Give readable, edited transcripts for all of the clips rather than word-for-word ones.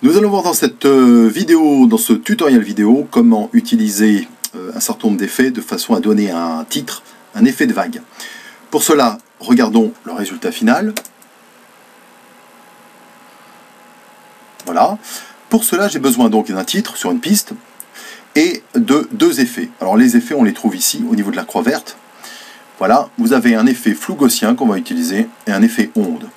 Nous allons voir dans cette vidéo, dans ce tutoriel vidéo, comment utiliser un certain nombre d'effets de façon à donner un titre, un effet de vague. Pour cela, regardons le résultat final. Voilà. Pour cela, j'ai besoin donc d'un titre sur une piste et de deux effets. Alors les effets, on les trouve ici, au niveau de la croix verte. Voilà, vous avez un effet flou gaussien qu'on va utiliser et un effet onde.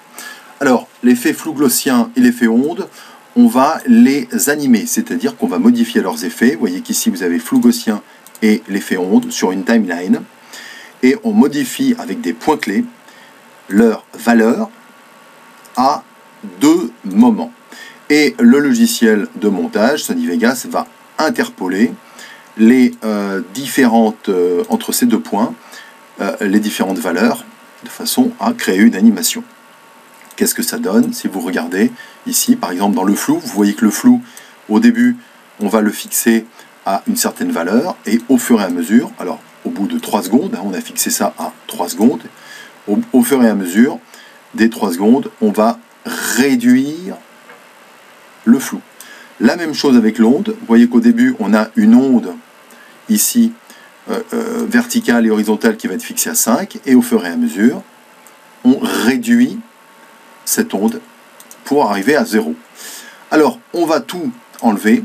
Alors, l'effet flou gaussien et l'effet onde, on va les animer, c'est-à-dire qu'on va modifier leurs effets. Vous voyez qu'ici, vous avez flou gaussien et l'effet onde sur une timeline. Et on modifie avec des points clés leur valeur à deux moments. Et le logiciel de montage, Sony Vegas, va interpoler les différentes, entre ces deux points, les différentes valeurs, de façon à créer une animation. Qu'est-ce que ça donne? Si vous regardez ici, par exemple dans le flou, vous voyez que le flou, au début, on va le fixer à une certaine valeur, et au fur et à mesure, alors au bout de 3 secondes, on a fixé ça à 3 secondes, au fur et à mesure des 3 secondes, on va réduire le flou. La même chose avec l'onde, vous voyez qu'au début, on a une onde ici, verticale et horizontale qui va être fixée à 5, et au fur et à mesure, on réduit cette onde pour arriver à 0. Alors, on va tout enlever.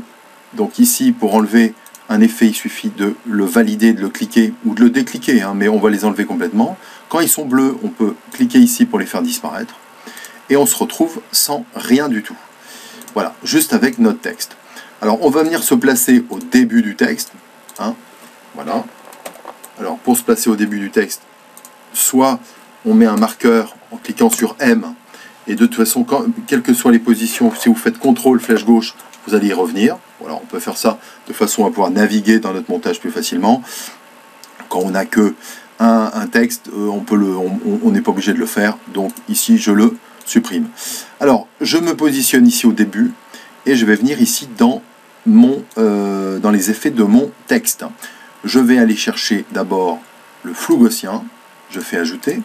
Donc ici, pour enlever un effet, il suffit de le valider, de le cliquer ou de le décliquer, hein, mais on va les enlever complètement. Quand ils sont bleus, on peut cliquer ici pour les faire disparaître. Et on se retrouve sans rien du tout. Voilà, juste avec notre texte. Alors, on va venir se placer au début du texte. Hein, voilà. Alors, pour se placer au début du texte, soit on met un marqueur en cliquant sur M, et de toute façon, quelles que soient les positions, si vous faites CTRL, flèche gauche, vous allez y revenir. Voilà, on peut faire ça de façon à pouvoir naviguer dans notre montage plus facilement. Quand on n'a que un texte, on n'est pas obligé de le faire. Donc ici, je le supprime. Alors, je me positionne ici au début, et je vais venir ici dans les effets de mon texte. Je vais aller chercher d'abord le flou gaussien, je fais ajouter,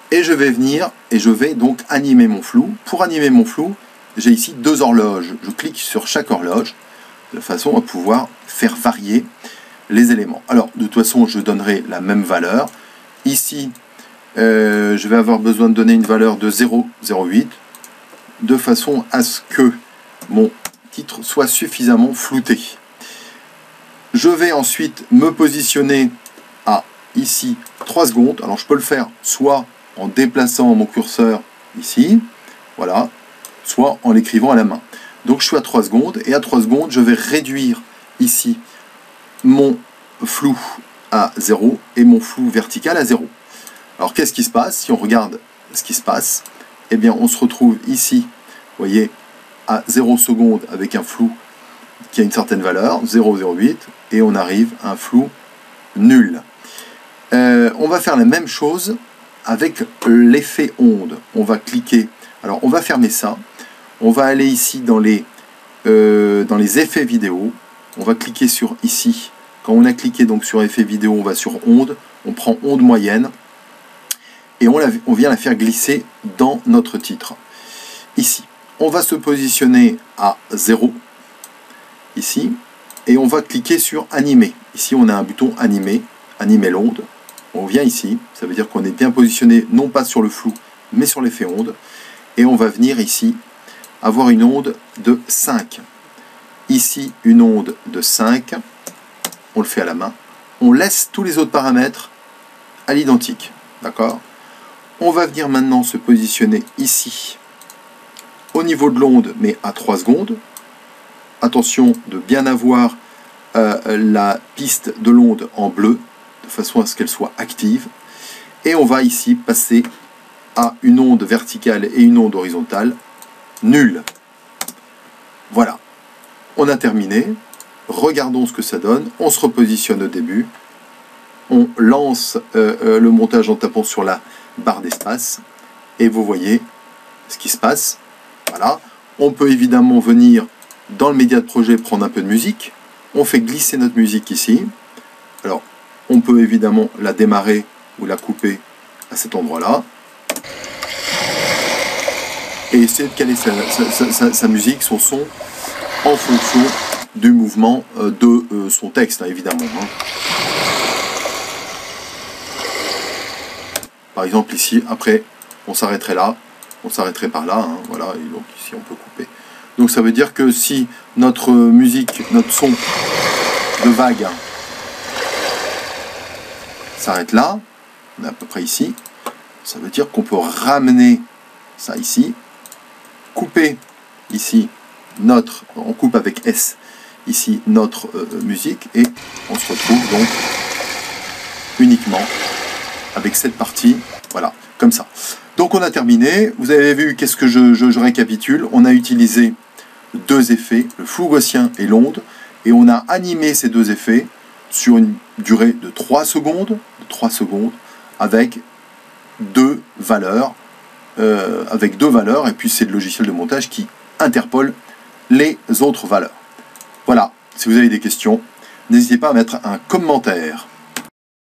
et je vais venir, et je vais donc animer mon flou. Pour animer mon flou, j'ai ici 2 horloges. Je clique sur chaque horloge, de façon à pouvoir faire varier les éléments. Alors, de toute façon, je donnerai la même valeur. Ici, je vais avoir besoin de donner une valeur de 0,08, de façon à ce que mon titre soit suffisamment flouté. Je vais ensuite me positionner à, ici, 3 secondes. Alors, je peux le faire soit en déplaçant mon curseur ici, voilà, soit en l'écrivant à la main. Donc, je suis à 3 secondes, et à 3 secondes, je vais réduire ici mon flou à 0 et mon flou vertical à 0. Alors, qu'est-ce qui se passe? Si on regarde ce qui se passe, eh bien, on se retrouve ici, vous voyez, à 0 secondes avec un flou qui a une certaine valeur, 0,08, et on arrive à un flou nul. On va faire la même chose avec l'effet onde. On va cliquer, alors on va fermer ça, on va aller ici dans les effets vidéo, on va cliquer sur ici. Quand on a cliqué donc sur effet vidéo, on va sur onde, on prend onde moyenne, et on vient la faire glisser dans notre titre. Ici, on va se positionner à 0, ici, et on va cliquer sur animer. Ici, on a un bouton animer, animer l'onde. On vient ici, ça veut dire qu'on est bien positionné, non pas sur le flou, mais sur l'effet onde. Et on va venir ici, avoir une onde de 5. Ici, une onde de 5. On le fait à la main. On laisse tous les autres paramètres à l'identique. D'accord? On va venir maintenant se positionner ici, au niveau de l'onde, mais à 3 secondes. Attention de bien avoir la piste de l'onde en bleu, de façon à ce qu'elle soit active. Et on va ici passer à une onde verticale et une onde horizontale nulle. Voilà. On a terminé. Regardons ce que ça donne. On se repositionne au début. On lance le montage en tapant sur la barre d'espace. Et vous voyez ce qui se passe. Voilà. On peut évidemment venir dans le média de projet prendre un peu de musique. On fait glisser notre musique ici. Alors, on peut évidemment la démarrer ou la couper à cet endroit-là. et essayer de caler sa musique, son son, en fonction du mouvement de son texte, hein, évidemment. Hein. Par exemple ici, après, on s'arrêterait là, on s'arrêterait par là, hein, voilà, et donc ici on peut couper. Donc ça veut dire que si notre musique, notre son de vague s'arrête là, on est à peu près ici, ça veut dire qu'on peut ramener ça ici, couper ici notre, on coupe avec S ici notre musique, et on se retrouve donc uniquement avec cette partie, voilà, comme ça. Donc on a terminé, vous avez vu, qu'est-ce que je récapitule, on a utilisé deux effets, le flou gaussien et l'onde, et on a animé ces deux effets sur une durée de 3 secondes, avec deux valeurs, et puis c'est le logiciel de montage qui interpole les autres valeurs. Voilà, si vous avez des questions, n'hésitez pas à mettre un commentaire.